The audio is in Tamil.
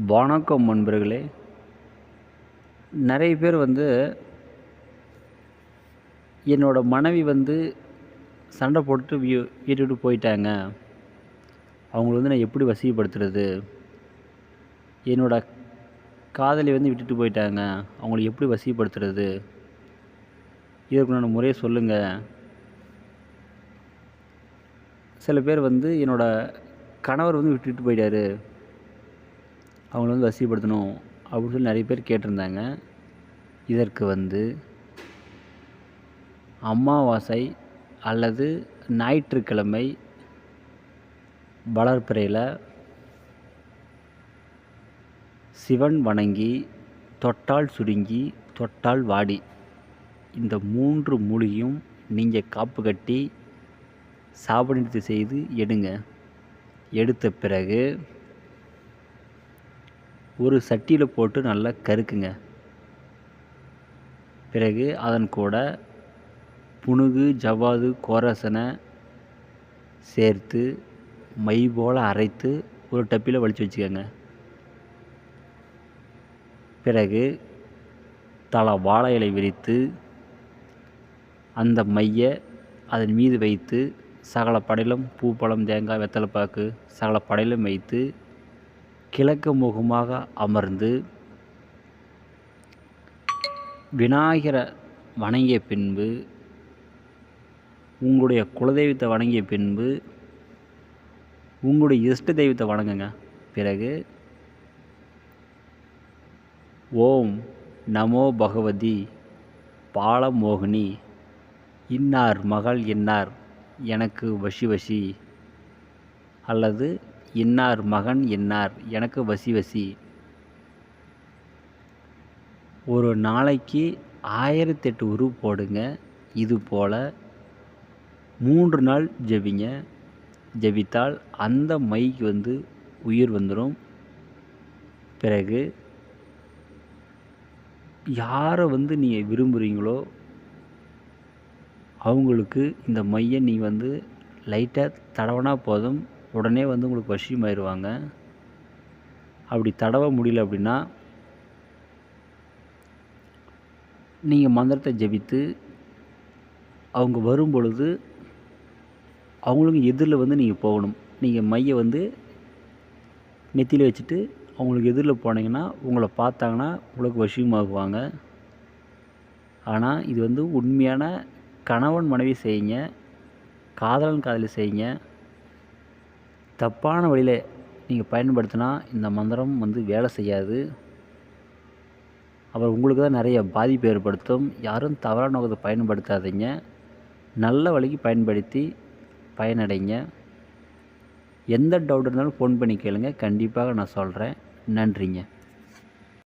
வணக்கம் நண்பர்களே. நிறைய பேர் என்னோட மனைவி சண்டை போட்டுட்டு வீட்ட விட்டு போயிட்டாங்க. அவங்கள நான் எப்படி வசீகப்படுத்துறது? என்னோட காதலி விட்டுட்டு போயிட்டாங்க. அவங்கள எப்படி வசீகப்படுத்துறது? இதற்குண்டான முறையை சொல்லுங்க. சில பேர் என்னோட கணவர் விட்டுட்டு போயிட்டாரு. அவங்கள வசீகப்படுத்தணும் அப்படின்னு சொல்லி நிறைய பேர் கேட்டிருந்தாங்க. இதற்கு அமாவாசை அல்லது ஞாயிற்றுக்கிழமை வளர்பிறையில் சிவன் வணங்கி, தொட்டால் சுருங்கி தொட்டால் வாடி, இந்த 3 மூலிகையும் நீங்கள் காப்பு கட்டி சாபநிவர்த்தி செய்து எடுங்க. எடுத்த பிறகு ஒரு சட்டியில் போட்டு நல்லா கருக்குங்க. பிறகு அதன் கூட புனுகு, ஜவ்வாது, கோரசனை சேர்த்து மை போல் அரைத்து ஒரு டப்பியில் வலிச்சு வச்சுக்கோங்க. பிறகு தலை வாழை இலை விரித்து அந்த மையை அதன் மீது வைத்து சகல படையிலும் பூ, பழம், தேங்காய், வெத்தலைப்பாக்கு சகல படையிலும் வைத்து கிழக்கு முகமாக அமர்ந்து விநாயகரை வணங்கிய பின்பு, உங்களுடைய குலதெய்வத்தை வணங்கிய பின்பு உங்களுடைய இஷ்ட தெய்வத்தை வணங்குங்க. பிறகு ஓம் நமோ பகவதி பாலமோகினி இன்னார் மகள் இன்னார் எனக்கு வசி வசி, அல்லது இன்னார் மகன் இன்னார் எனக்கு வசி வசி, ஒரு நாளைக்கு 1008 உரு போடுங்க. இது போல் 3 நாள் ஜெபிங்க. ஜெபித்தால் அந்த மைக்கு உயிர் வந்துடும். பிறகு யாரை நீங்கள் விரும்புகிறீங்களோ அவங்களுக்கு இந்த மையை நீங்கள் லைட்டாக தடவினா போதும், உடனே உங்களுக்கு வசியமாயிருவாங்க. அப்படி தடவ முடியல அப்படின்னா நீங்கள் மந்திரத்தை ஜெபித்து அவங்க வரும் பொழுது அவங்களுக்கு எதிரில் நீங்கள் போகணும். நீங்கள் மையை நெத்தியில் வச்சுட்டு அவங்களுக்கு எதிரில் போனீங்கன்னா உங்களை பார்த்தாங்கன்னா உங்களுக்கு வசியமாகுவாங்க. ஆனால் இது உண்மையான கணவன் மனைவி செய்யுங்க, காதலன் காதலி செய்யுங்க. தப்பான வழியில் நீங்கள் பயன்படுத்தினா இந்த மந்திரம் வேலை செய்யாது. அப்புறம் உங்களுக்கு தான் நிறைய பாதிப்பு ஏற்படுத்தும். யாரும் தவறான நோக்கத்தை பயன்படுத்தாதீங்க. நல்ல வழிக்கு பயன்படுத்தி பயனடைங்க. எந்த டவுட் இருந்தாலும் ஃபோன் பண்ணி கேளுங்க. கண்டிப்பாக நான் சொல்கிறேன். நன்றிங்க.